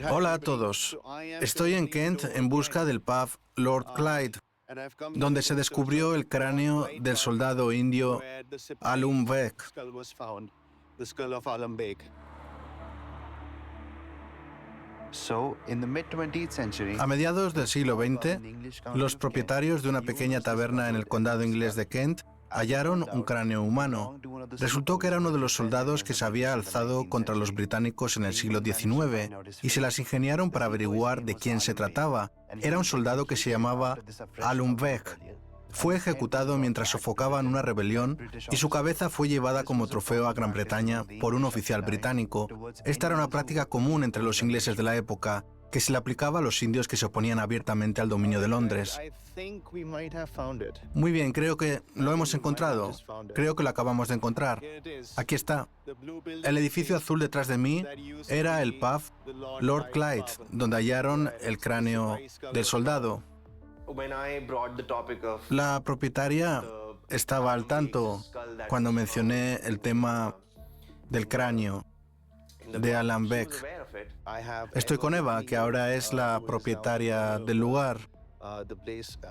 Hola a todos. Estoy en Kent en busca del pub Lord Clyde, donde se descubrió el cráneo del soldado indio Alum Beg. A mediados del siglo XX, los propietarios de una pequeña taberna en el condado inglés de Kent hallaron un cráneo humano. Resultó que era uno de los soldados que se había alzado contra los británicos en el siglo XIX y se las ingeniaron para averiguar de quién se trataba. Era un soldado que se llamaba Alum Beg. Fue ejecutado mientras sofocaban una rebelión y su cabeza fue llevada como trofeo a Gran Bretaña por un oficial británico. Esta era una práctica común entre los ingleses de la época, que se le aplicaba a los indios que se oponían abiertamente al dominio de Londres. Muy bien, creo que lo hemos encontrado. Creo que lo acabamos de encontrar. Aquí está. El edificio azul detrás de mí era el pub Lord Clyde, donde hallaron el cráneo del soldado. La propietaria estaba al tanto cuando mencioné el tema del cráneo de Alum Beg. Estoy con Eva, que ahora es la propietaria del lugar.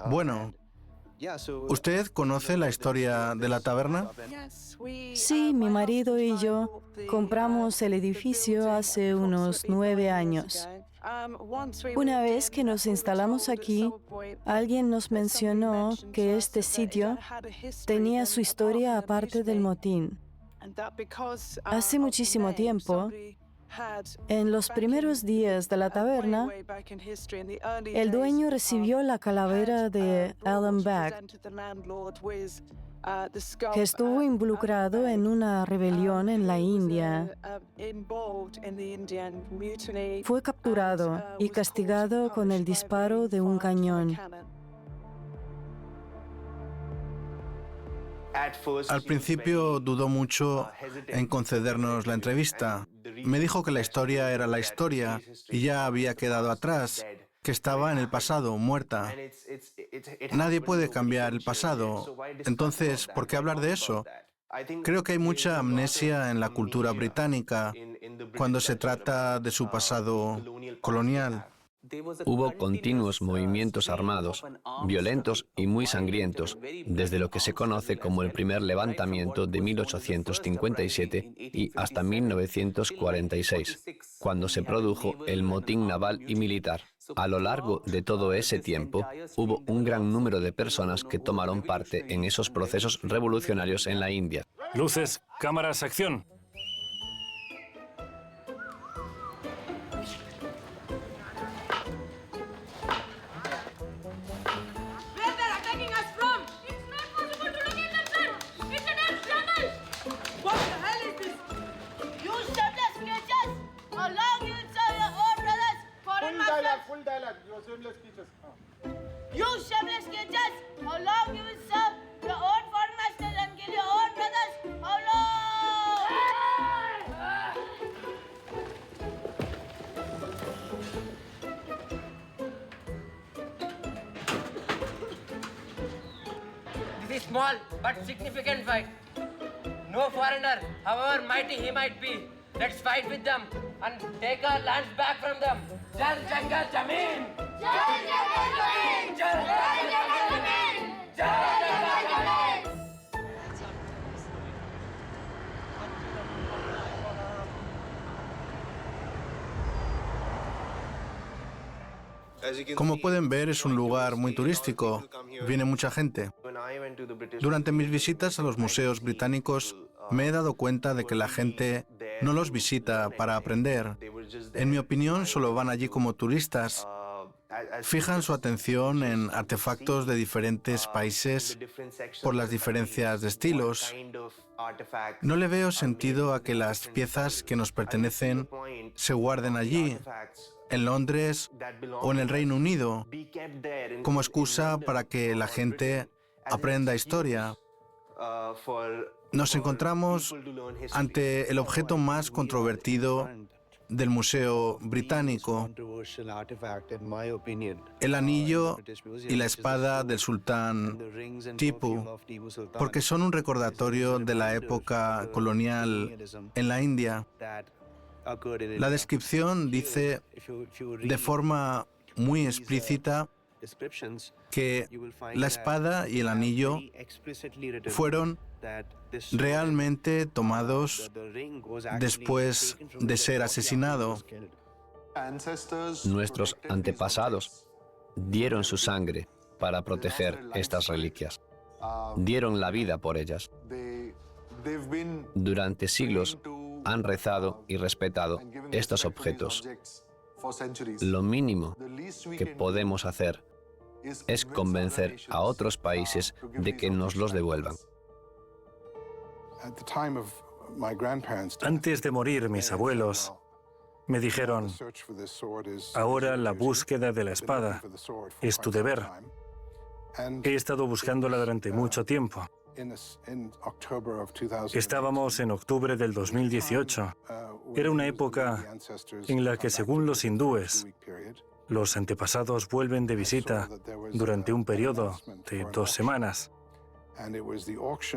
Bueno, ¿usted conoce la historia de la taberna? Sí, mi marido y yo compramos el edificio hace unos 9 años. Una vez que nos instalamos aquí, alguien nos mencionó que este sitio tenía su historia aparte del motín. Hace muchísimo tiempo, en los primeros días de la taberna, el dueño recibió la calavera de Alum Beg, que estuvo involucrado en una rebelión en la India. Fue capturado y castigado con el disparo de un cañón. Al principio dudó mucho en concedernos la entrevista. Me dijo que la historia era la historia y ya había quedado atrás, que estaba en el pasado, muerta. Nadie puede cambiar el pasado. Entonces, ¿por qué hablar de eso? Creo que hay mucha amnesia en la cultura británica cuando se trata de su pasado colonial. Hubo continuos movimientos armados, violentos y muy sangrientos, desde lo que se conoce como el primer levantamiento de 1857 y hasta 1946, cuando se produjo el motín naval y militar. A lo largo de todo ese tiempo, hubo un gran número de personas que tomaron parte en esos procesos revolucionarios en la India. Luces, cámaras, acción. Full dialogue, your shameless speeches. You shameless creatures, how long you will serve your own foreign masters and kill your own brothers? How long? This is small but significant fight. No foreigner, however mighty he might be, let's fight with them and take our lands back from them. Jal Jangal Jameen! Jal Jangal Jameen! Jal Jangal Jameen! Jal Jangal Jameen! Como pueden ver, es un lugar muy turístico. Viene mucha gente. Durante mis visitas a los museos británicos, me he dado cuenta de que la gente no los visita para aprender. En mi opinión, solo van allí como turistas. Fijan su atención en artefactos de diferentes países por las diferencias de estilos. No le veo sentido a que las piezas que nos pertenecen se guarden allí, en Londres o en el Reino Unido, como excusa para que la gente aprenda historia. Nos encontramos ante el objeto más controvertido del Museo Británico, el anillo y la espada del sultán Tipu, porque son un recordatorio de la época colonial en la India. La descripción dice de forma muy explícita que la espada y el anillo fueron realmente tomados después de ser asesinado. Nuestros antepasados dieron su sangre para proteger estas reliquias. Dieron la vida por ellas. Durante siglos han rezado y respetado estos objetos. Lo mínimo que podemos hacer es convencer a otros países de que nos los devuelvan. Antes de morir, mis abuelos me dijeron, ahora la búsqueda de la espada es tu deber. He estado buscándola durante mucho tiempo. Estábamos en octubre del 2018. Era una época en la que, según los hindúes, los antepasados vuelven de visita durante un periodo de 2 semanas.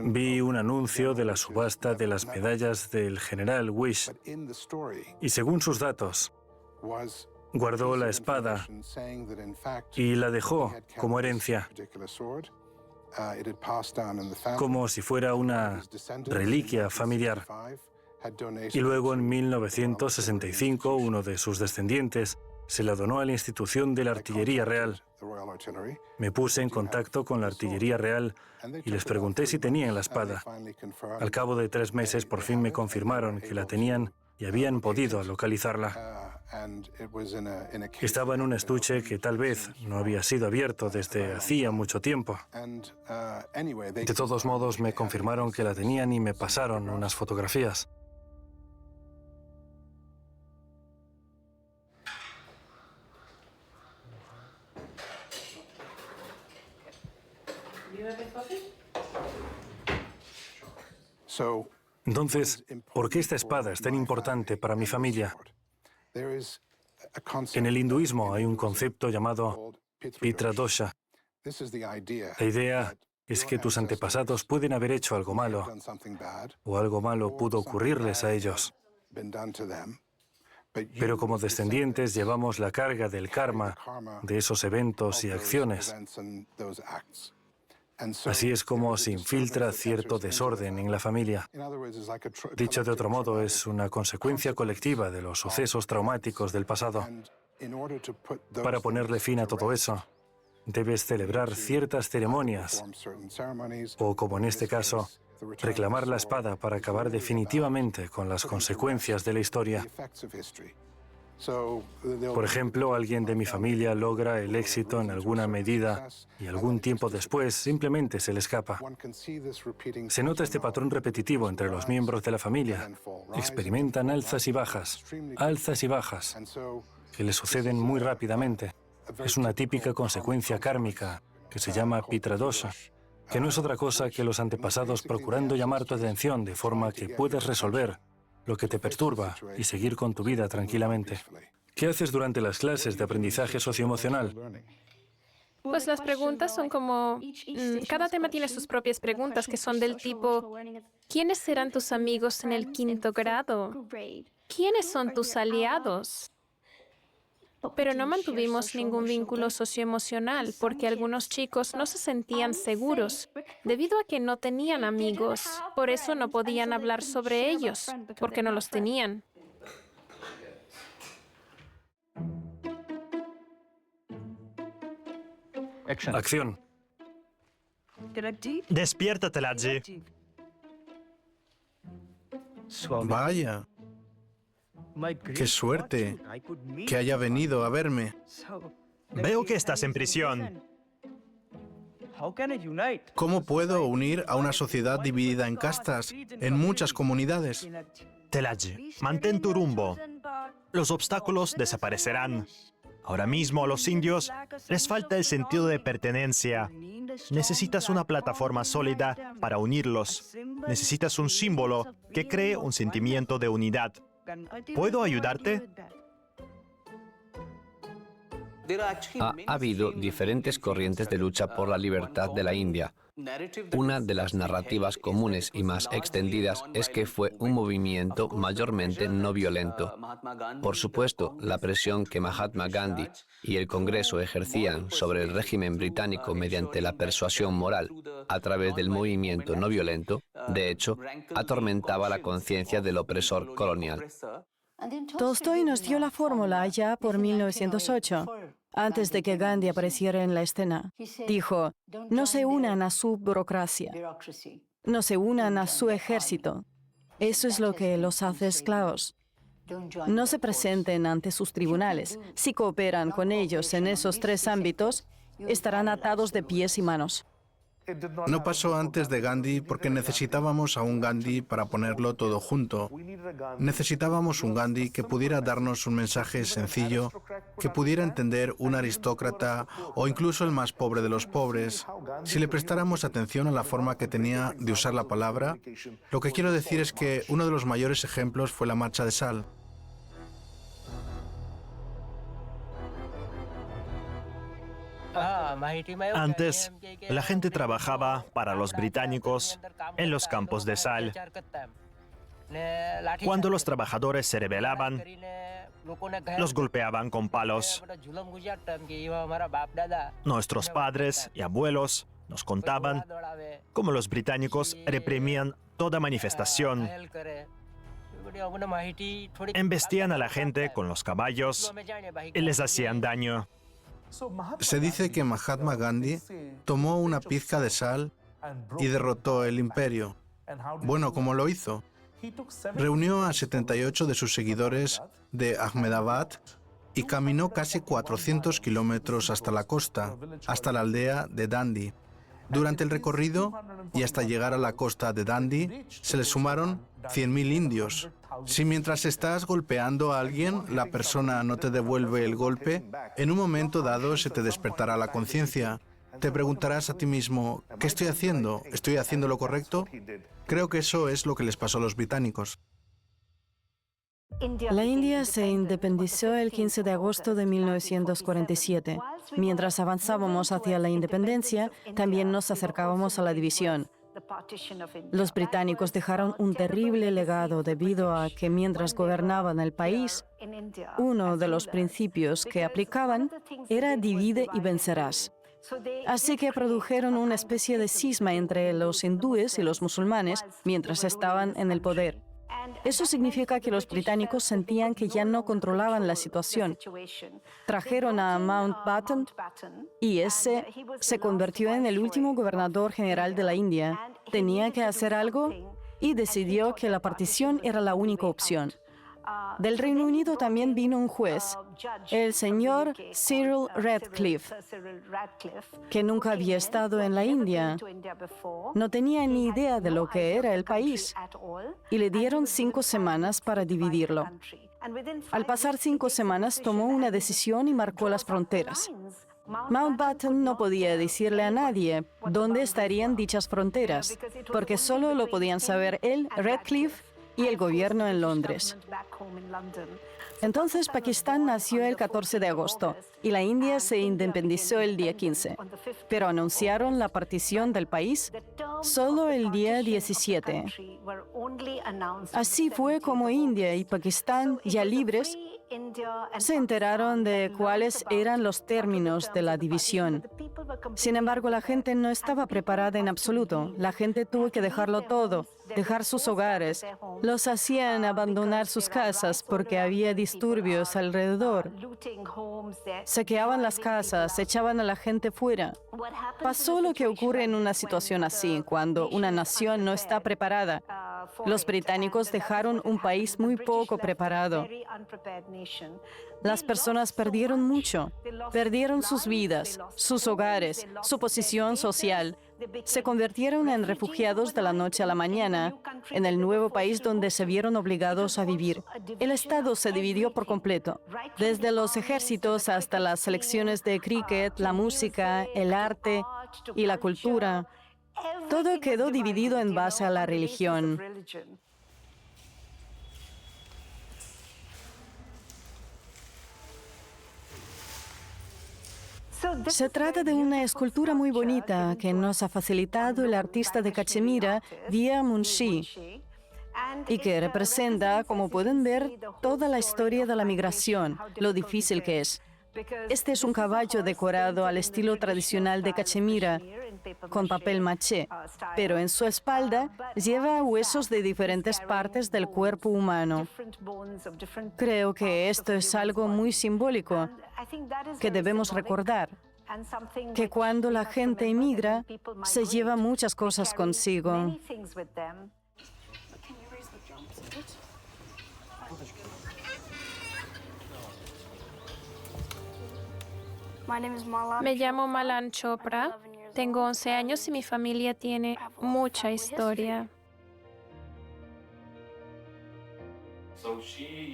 Vi un anuncio de la subasta de las medallas del general Wish y, según sus datos, guardó la espada y la dejó como herencia, como si fuera una reliquia familiar. Y luego, en 1965, uno de sus descendientes se la donó a la institución de la Artillería Real. Me puse en contacto con la Artillería Real y les pregunté si tenían la espada. Al cabo de 3 meses, por fin me confirmaron que la tenían y habían podido localizarla. Estaba en un estuche que tal vez no había sido abierto desde hacía mucho tiempo. De todos modos, me confirmaron que la tenían y me pasaron unas fotografías. Entonces, ¿por qué esta espada es tan importante para mi familia? En el hinduismo hay un concepto llamado Pitra Dosha. La idea es que tus antepasados pueden haber hecho algo malo, o algo malo pudo ocurrirles a ellos. Pero como descendientes llevamos la carga del karma de esos eventos y acciones. Así es como se infiltra cierto desorden en la familia. Dicho de otro modo, es una consecuencia colectiva de los sucesos traumáticos del pasado. Para ponerle fin a todo eso, debes celebrar ciertas ceremonias, o como en este caso, reclamar la espada para acabar definitivamente con las consecuencias de la historia. Por ejemplo, alguien de mi familia logra el éxito en alguna medida y algún tiempo después simplemente se le escapa. Se nota este patrón repetitivo entre los miembros de la familia. Experimentan alzas y bajas, que les suceden muy rápidamente. Es una típica consecuencia kármica que se llama Pitra Dosha, que no es otra cosa que los antepasados procurando llamar tu atención de forma que puedas resolver lo que te perturba y seguir con tu vida tranquilamente. ¿Qué haces durante las clases de aprendizaje socioemocional? Pues las preguntas son como... cada tema tiene sus propias preguntas que son del tipo... ¿Quiénes serán tus amigos en el 5º grado? ¿Quiénes son tus aliados? Pero no mantuvimos ningún vínculo socioemocional porque algunos chicos no se sentían seguros debido a que no tenían amigos. Por eso no podían hablar sobre ellos, porque no los tenían. Acción. Despierta, Telaji. Vaya, qué suerte que haya venido a verme. Veo que estás en prisión. ¿Cómo puedo unir a una sociedad dividida en castas, en muchas comunidades? Telaji, mantén tu rumbo. Los obstáculos desaparecerán. Ahora mismo a los indios les falta el sentido de pertenencia. Necesitas una plataforma sólida para unirlos. Necesitas un símbolo que cree un sentimiento de unidad. ¿Puedo ayudarte? Ha habido diferentes corrientes de lucha por la libertad de la India. Una de las narrativas comunes y más extendidas es que fue un movimiento mayormente no violento. Por supuesto, la presión que Mahatma Gandhi y el Congreso ejercían sobre el régimen británico mediante la persuasión moral a través del movimiento no violento, de hecho, atormentaba la conciencia del opresor colonial. Tolstoy nos dio la fórmula ya por 1908, antes de que Gandhi apareciera en la escena. Dijo, no se unan a su burocracia, no se unan a su ejército. Eso es lo que los hace esclavos. No se presenten ante sus tribunales. Si cooperan con ellos en esos tres ámbitos, estarán atados de pies y manos. No pasó antes de Gandhi porque necesitábamos a un Gandhi para ponerlo todo junto. Necesitábamos un Gandhi que pudiera darnos un mensaje sencillo, que pudiera entender un aristócrata o incluso el más pobre de los pobres. Si le prestáramos atención a la forma que tenía de usar la palabra, lo que quiero decir es que uno de los mayores ejemplos fue la marcha de sal. Antes, la gente trabajaba para los británicos en los campos de sal. Cuando los trabajadores se rebelaban, los golpeaban con palos. Nuestros padres y abuelos nos contaban cómo los británicos reprimían toda manifestación. Embestían a la gente con los caballos y les hacían daño. Se dice que Mahatma Gandhi tomó una pizca de sal y derrotó el imperio. Bueno, ¿cómo lo hizo? Reunió a 78 de sus seguidores de Ahmedabad y caminó casi 400 kilómetros hasta la costa, hasta la aldea de Dandi. Durante el recorrido y hasta llegar a la costa de Dandi, se le sumaron 100.000 indios. Si mientras estás golpeando a alguien, la persona no te devuelve el golpe, en un momento dado se te despertará la conciencia. Te preguntarás a ti mismo, ¿qué estoy haciendo? ¿Estoy haciendo lo correcto? Creo que eso es lo que les pasó a los británicos. La India se independizó el 15 de agosto de 1947. Mientras avanzábamos hacia la independencia, también nos acercábamos a la división. Los británicos dejaron un terrible legado debido a que mientras gobernaban el país, uno de los principios que aplicaban era divide y vencerás. Así que produjeron una especie de cisma entre los hindúes y los musulmanes mientras estaban en el poder. Eso significa que los británicos sentían que ya no controlaban la situación. Trajeron a Mountbatten y ese se convirtió en el último gobernador general de la India. Tenía que hacer algo y decidió que la partición era la única opción. Del Reino Unido también vino un juez, el señor Cyril Radcliffe, que nunca había estado en la India. No tenía ni idea de lo que era el país y le dieron 5 semanas para dividirlo. Al pasar 5 semanas tomó una decisión y marcó las fronteras. Mountbatten no podía decirle a nadie dónde estarían dichas fronteras, porque solo lo podían saber él, Radcliffe, y el gobierno en Londres. Entonces Pakistán nació el 14 de agosto y la India se independizó el día 15, pero anunciaron la partición del país solo el día 17. Así fue como India y Pakistán, ya libres, se enteraron de cuáles eran los términos de la división. Sin embargo, la gente no estaba preparada en absoluto. La gente tuvo que dejarlo todo, dejar sus hogares. Los hacían abandonar sus casas porque había disturbios alrededor. Saqueaban las casas, echaban a la gente fuera. Pasó lo que ocurre en una situación así, cuando una nación no está preparada. Los británicos dejaron un país muy poco preparado. Las personas perdieron mucho, perdieron sus vidas, sus hogares, su posición social. Se convirtieron en refugiados de la noche a la mañana en el nuevo país donde se vieron obligados a vivir. El Estado se dividió por completo, desde los ejércitos hasta las selecciones de cricket, la música, el arte y la cultura. Todo quedó dividido en base a la religión. Se trata de una escultura muy bonita que nos ha facilitado el artista de Cachemira, Dia Munshi, y que representa, como pueden ver, toda la historia de la migración, lo difícil que es. Este es un caballo decorado al estilo tradicional de Cachemira, con papel maché, pero en su espalda lleva huesos de diferentes partes del cuerpo humano. Creo que esto es algo muy simbólico que debemos recordar, que cuando la gente emigra, se lleva muchas cosas consigo. Me llamo Malan Chopra, tengo 11 años y mi familia tiene mucha historia.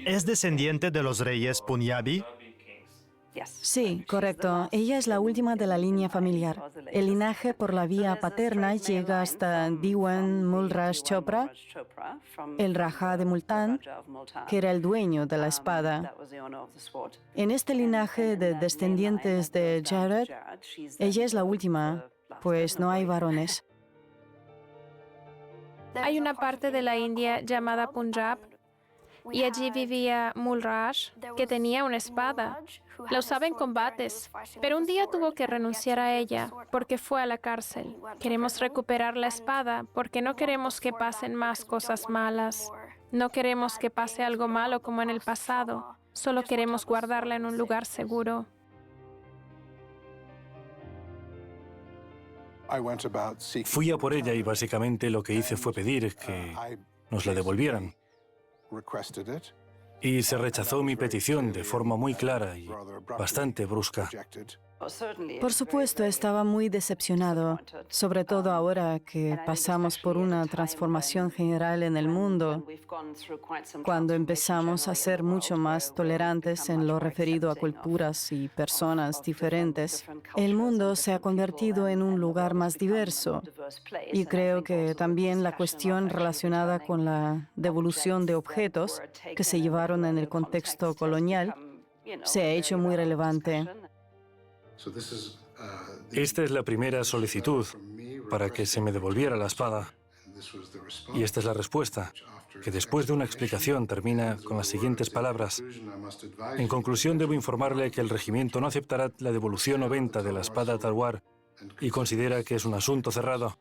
¿Es descendiente de los reyes Punjabi? Sí, correcto. Ella es la última de la línea familiar. El linaje por la vía paterna llega hasta Diwan Mulraj Chopra, el Raja de Multan, que era el dueño de la espada. En este linaje de descendientes de Jared, ella es la última, pues no hay varones. Hay una parte de la India llamada Punjab y allí vivía Mulraj, que tenía una espada. La usaba en combates, pero un día tuvo que renunciar a ella porque fue a la cárcel. Queremos recuperar la espada porque no queremos que pasen más cosas malas. No queremos que pase algo malo como en el pasado. Solo queremos guardarla en un lugar seguro. Fui a por ella y básicamente lo que hice fue pedir que nos la devolvieran. Y se rechazó mi petición de forma muy clara y bastante brusca. Por supuesto, estaba muy decepcionado, sobre todo ahora que pasamos por una transformación general en el mundo, cuando empezamos a ser mucho más tolerantes en lo referido a culturas y personas diferentes. El mundo se ha convertido en un lugar más diverso y creo que también la cuestión relacionada con la devolución de objetos que se llevaron en el contexto colonial se ha hecho muy relevante. Esta es la primera solicitud para que se me devolviera la espada. Y esta es la respuesta, que después de una explicación termina con las siguientes palabras. En conclusión, debo informarle que el regimiento no aceptará la devolución o venta de la espada Talwar y considera que es un asunto cerrado,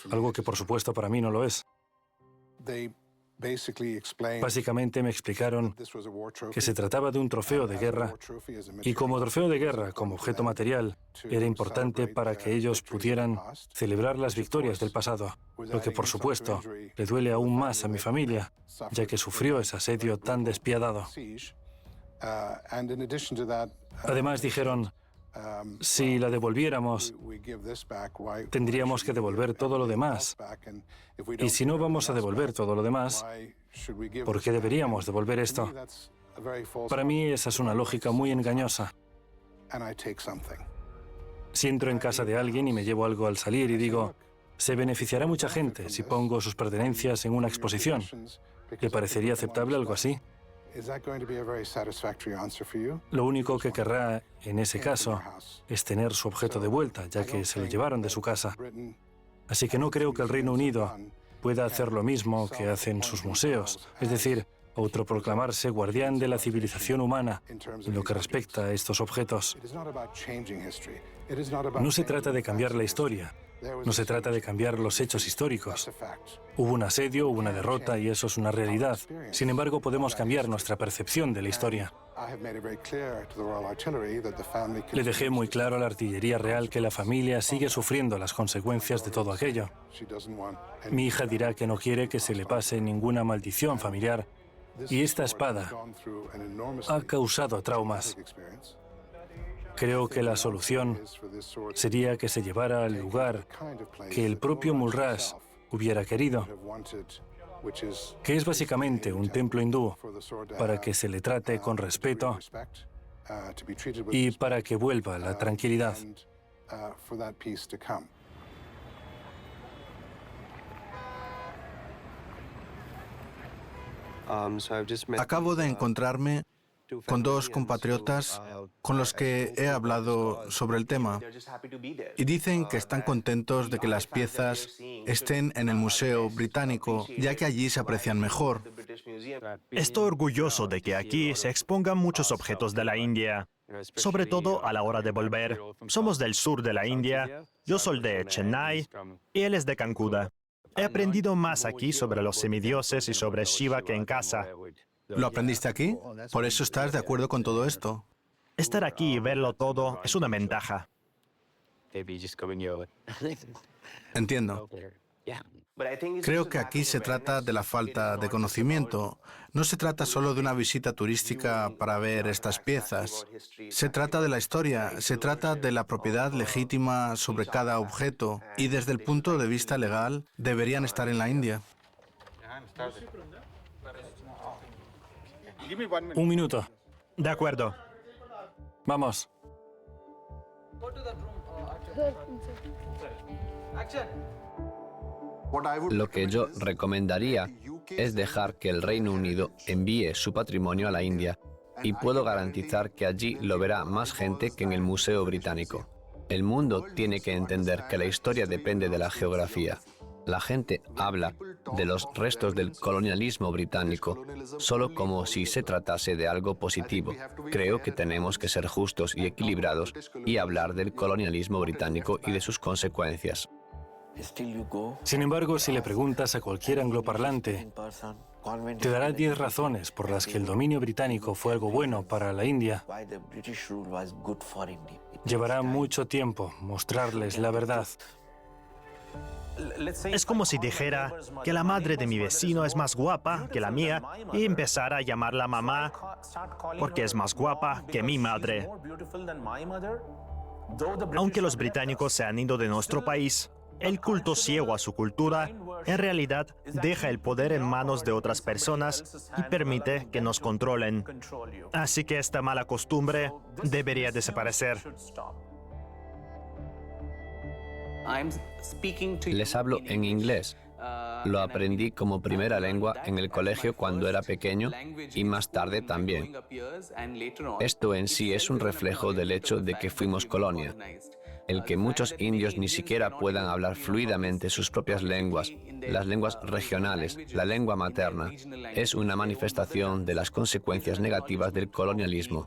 algo que por supuesto para mí no lo es. Básicamente me explicaron que se trataba de un trofeo de guerra y como trofeo de guerra, como objeto material, era importante para que ellos pudieran celebrar las victorias del pasado, lo que por supuesto le duele aún más a mi familia, ya que sufrió ese asedio tan despiadado. Además dijeron, si la devolviéramos, tendríamos que devolver todo lo demás. Y si no vamos a devolver todo lo demás, ¿por qué deberíamos devolver esto? Para mí esa es una lógica muy engañosa. Si entro en casa de alguien y me llevo algo al salir y digo, se beneficiará mucha gente si pongo sus pertenencias en una exposición, ¿le parecería aceptable algo así? Lo único que querrá en ese caso es tener su objeto de vuelta, ya que se lo llevaron de su casa. Así que no creo que el Reino Unido pueda hacer lo mismo que hacen sus museos, es decir, autoproclamarse guardián de la civilización humana en lo que respecta a estos objetos. No se trata de cambiar la historia, no se trata de cambiar los hechos históricos. Hubo un asedio, hubo una derrota y eso es una realidad. Sin embargo, podemos cambiar nuestra percepción de la historia. Le dejé muy claro a la artillería real que la familia sigue sufriendo las consecuencias de todo aquello. Mi hija dirá que no quiere que se le pase ninguna maldición familiar y esta espada ha causado traumas. Creo que la solución sería que se llevara al lugar que el propio Mulraj hubiera querido, que es básicamente un templo hindú, para que se le trate con respeto y para que vuelva la tranquilidad. Acabo de encontrarme con dos compatriotas con los que he hablado sobre el tema y dicen que están contentos de que las piezas estén en el Museo Británico, ya que allí se aprecian mejor. Estoy orgulloso de que aquí se expongan muchos objetos de la India, sobre todo a la hora de volver. Somos del sur de la India, yo soy de Chennai y él es de Cancún. He aprendido más aquí sobre los semidioses y sobre Shiva que en casa. ¿Lo aprendiste aquí? ¿Por eso estás de acuerdo con todo esto? Estar aquí y verlo todo es una ventaja. Entiendo. Creo que aquí se trata de la falta de conocimiento. No se trata solo de una visita turística para ver estas piezas. Se trata de la historia, se trata de la propiedad legítima sobre cada objeto y desde el punto de vista legal deberían estar en la India. Un minuto. De acuerdo. Vamos. Lo que yo recomendaría es dejar que el Reino Unido envíe su patrimonio a la India y puedo garantizar que allí lo verá más gente que en el Museo Británico. El mundo tiene que entender que la historia depende de la geografía. La gente habla de los restos del colonialismo británico solo como si se tratase de algo positivo. Creo que tenemos que ser justos y equilibrados y hablar del colonialismo británico y de sus consecuencias. Sin embargo, si le preguntas a cualquier angloparlante, te dará 10 razones por las que el dominio británico fue algo bueno para la India. Llevará mucho tiempo mostrarles la verdad. Es como si dijera que la madre de mi vecino es más guapa que la mía y empezara a llamarla mamá porque es más guapa que mi madre. Aunque los británicos se han ido de nuestro país, el culto ciego a su cultura en realidad deja el poder en manos de otras personas y permite que nos controlen. Así que esta mala costumbre debería desaparecer. Les hablo en inglés. Lo aprendí como primera lengua en el colegio cuando era pequeño y más tarde también. Esto en sí es un reflejo del hecho de que fuimos colonia. El que muchos indios ni siquiera puedan hablar fluidamente sus propias lenguas, las lenguas regionales, la lengua materna, es una manifestación de las consecuencias negativas del colonialismo.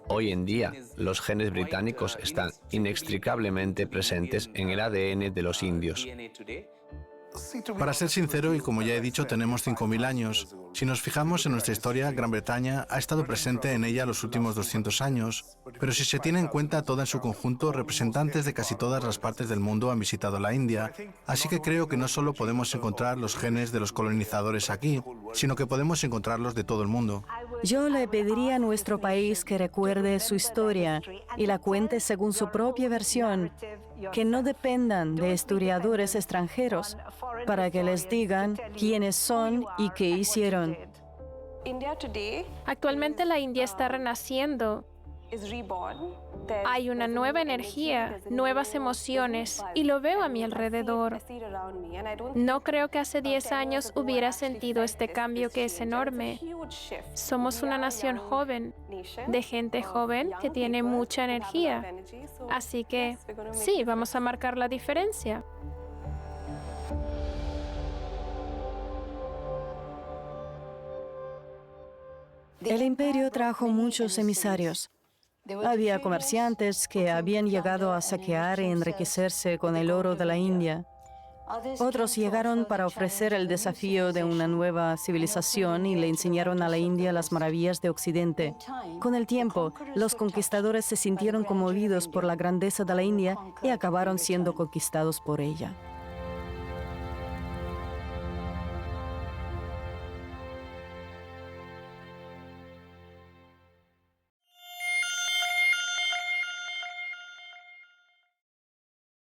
Hoy en día, los genes británicos están inextricablemente presentes en el ADN de los indios. Para ser sincero, y como ya he dicho, tenemos 5.000 años. Si nos fijamos en nuestra historia, Gran Bretaña ha estado presente en ella los últimos 200 años. Pero si se tiene en cuenta toda en su conjunto, representantes de casi todas las partes del mundo han visitado la India. Así que creo que no solo podemos encontrar los genes de los colonizadores aquí, sino que podemos encontrarlos de todo el mundo. Yo le pediría a nuestro país que recuerde su historia y la cuente según su propia versión, que no dependan de historiadores extranjeros para que les digan quiénes son y qué hicieron. Actualmente la India está renaciendo. Hay una nueva energía, nuevas emociones, y lo veo a mi alrededor. No creo que hace 10 años hubiera sentido este cambio que es enorme. Somos una nación joven, de gente joven que tiene mucha energía. Así que, sí, vamos a marcar la diferencia. El imperio trajo muchos emisarios. Había comerciantes que habían llegado a saquear y enriquecerse con el oro de la India. Otros llegaron para ofrecer el desafío de una nueva civilización y le enseñaron a la India las maravillas de Occidente. Con el tiempo, los conquistadores se sintieron conmovidos por la grandeza de la India y acabaron siendo conquistados por ella.